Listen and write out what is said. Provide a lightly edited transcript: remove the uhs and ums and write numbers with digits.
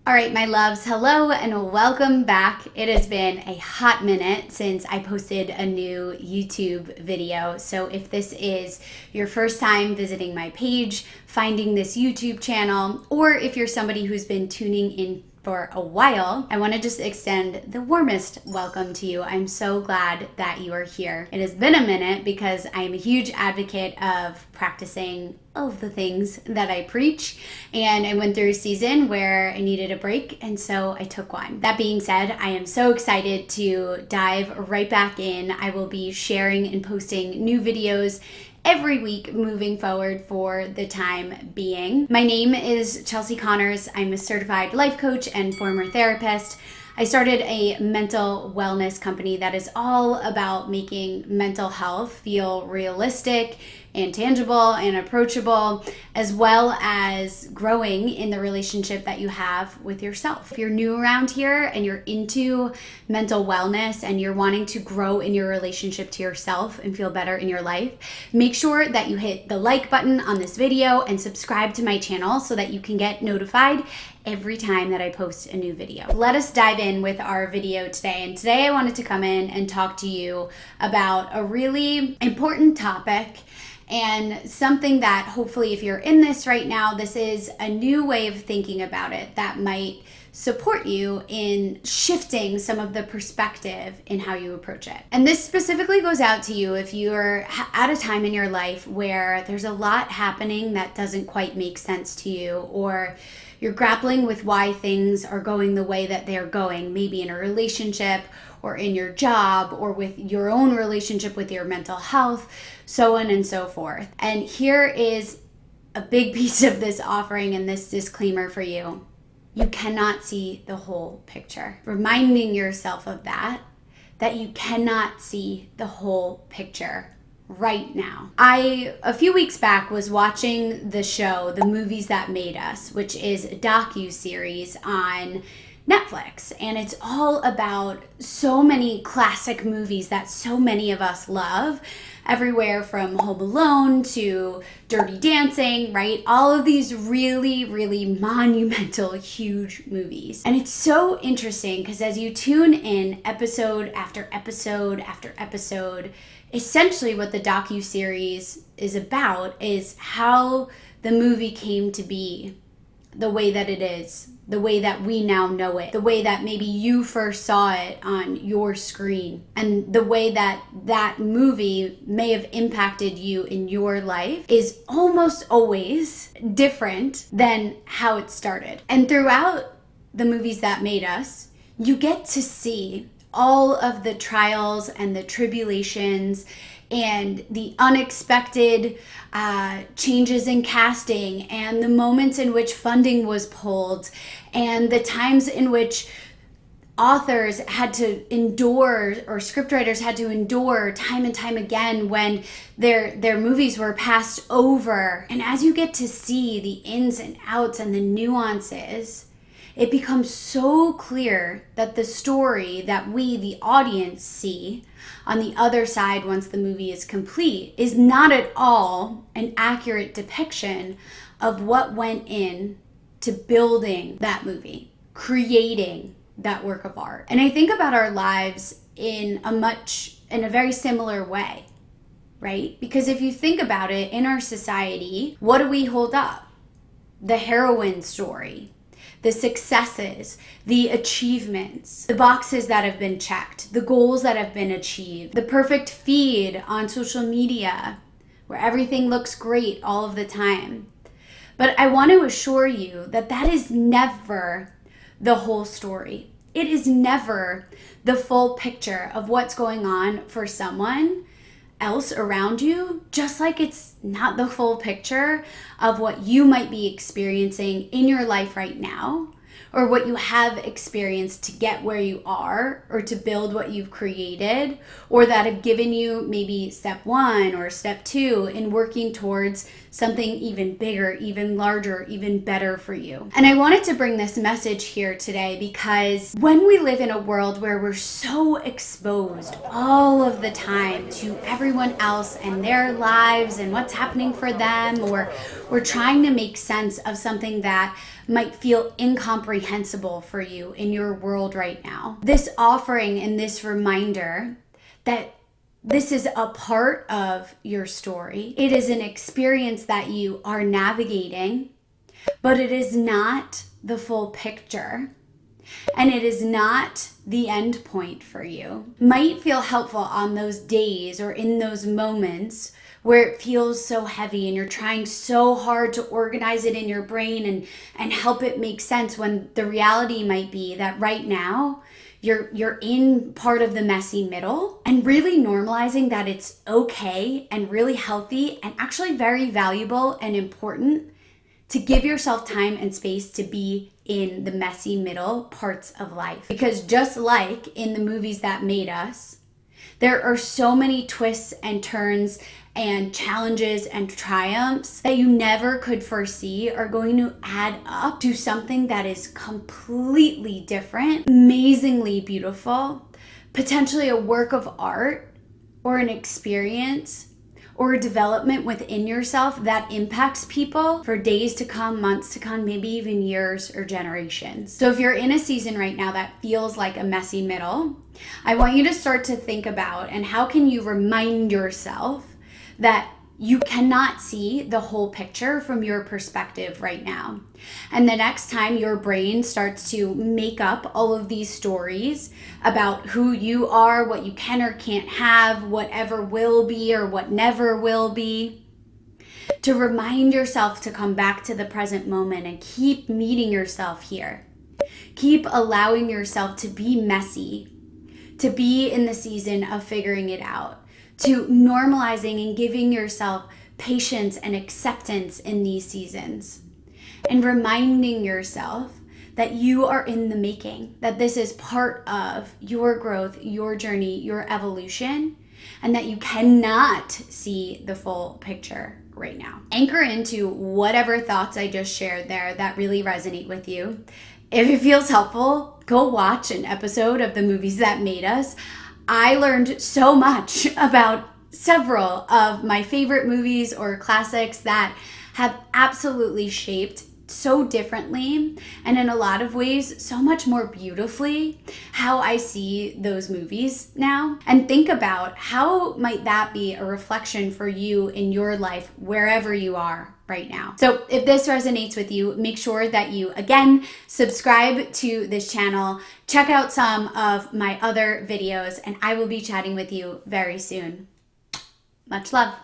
All right, my loves, hello and welcome back. It has been a hot minute since I posted a new YouTube video. So if this is your first time visiting my page, finding this YouTube channel, or if you're somebody who's been tuning in for a while, I want to just extend the warmest welcome to you. I'm so glad that you are here. It has been a minute because I'm a huge advocate of practicing all of the things that I preach, and I went through a season where I needed a break, and so I took one. That being said, I am so excited to dive right back in. I will be sharing and posting new videos every week moving forward for the time being. My name is Chelsea Connors. I'm a certified life coach and former therapist. I started a mental wellness company that is all about making mental health feel realistic and tangible and approachable, as well as growing in the relationship that you have with yourself. If you're new around here and you're into mental wellness and you're wanting to grow in your relationship to yourself and feel better in your life, make sure that you hit the like button on this video and subscribe to my channel so that you can get notified every time that I post a new video. Let us dive in with our video today. And today I wanted to come in and talk to you about a really important topic and something that hopefully if you're in this right now, this is a new way of thinking about it that might support you in shifting some of the perspective in how you approach it. And this specifically goes out to you if you're at a time in your life where there's a lot happening that doesn't quite make sense to you, or you're grappling with why things are going the way that they're going, maybe in a relationship or in your job or with your own relationship with your mental health, so on and so forth. And here is a big piece of this offering and this disclaimer for you. You cannot see the whole picture. Reminding yourself of that you cannot see the whole picture right now. I, a few weeks back, was watching the show, The Movies That Made Us, which is a docu-series on Netflix, and it's all about so many classic movies that so many of us love, everywhere from Home Alone to Dirty Dancing, right? All of these really, really monumental, huge movies. And it's so interesting because as you tune in episode after episode after episode, essentially what the docu-series is about is how the movie came to be the way that it is, the way that we now know it, the way that maybe you first saw it on your screen, and the way that that movie may have impacted you in your life is almost always different than how it started. And throughout the movies that made us, you get to see all of the trials and the tribulations and the unexpected changes in casting and the moments in which funding was pulled and the times in which authors had to endure or scriptwriters had to endure time and time again when their movies were passed over. And as you get to see the ins and outs and the nuances, it becomes so clear that the story that we, the audience, see on the other side once the movie is complete is not at all an accurate depiction of what went in to building that movie, creating that work of art. And I think about our lives in a very similar way, right? Because if you think about it, in our society, what do we hold up? The heroine story, the successes, the achievements, the boxes that have been checked, the goals that have been achieved, the perfect feed on social media where everything looks great all of the time. But I want to assure you that that is never the whole story. It is never the full picture of what's going on for someone else around you, just like it's not the full picture of what you might be experiencing in your life right now, or what you have experienced to get where you are or to build what you've created, or that have given you maybe step 1 or step 2 in working towards something even bigger, even larger, even better for you. And I wanted to bring this message here today because when we live in a world where we're so exposed all of the time to everyone else and their lives and what's happening for them, or or trying to make sense of something that might feel incomprehensible for you in your world right now. This offering and this reminder that this is a part of your story. It is an experience that you are navigating, but it is not the full picture. And it is not the end point for you. Might feel helpful on those days or in those moments where it feels so heavy and you're trying so hard to organize it in your brain and help it make sense, when the reality might be that right now you're in part of the messy middle, and really normalizing that it's okay and really healthy and actually very valuable and important to give yourself time and space to be in the messy middle parts of life. Because just like in the movies that made us, there are so many twists and turns and challenges and triumphs that you never could foresee are going to add up to something that is completely different, amazingly beautiful, potentially a work of art or an experience or a development within yourself that impacts people for days to come, months to come, maybe even years or generations. So if you're in a season right now that feels like a messy middle, I want you to start to think about, and how can you remind yourself that you cannot see the whole picture from your perspective right now. And the next time your brain starts to make up all of these stories about who you are, what you can or can't have, whatever will be or what never will be, to remind yourself to come back to the present moment and keep meeting yourself here. Keep allowing yourself to be messy, to be in the season of figuring it out, to normalizing and giving yourself patience and acceptance in these seasons, and reminding yourself that you are in the making, that this is part of your growth, your journey, your evolution, and that you cannot see the full picture right now. Anchor into whatever thoughts I just shared there that really resonate with you. If it feels helpful, go watch an episode of the movies that made us. I learned so much about several of my favorite movies or classics that have absolutely shaped so differently, and in a lot of ways so much more beautifully, how I see those movies now. And think about how might that be a reflection for you in your life wherever you are right now. So if this resonates with you, make sure that you again subscribe to this channel, check out some of my other videos, and I will be chatting with you very soon. Much love.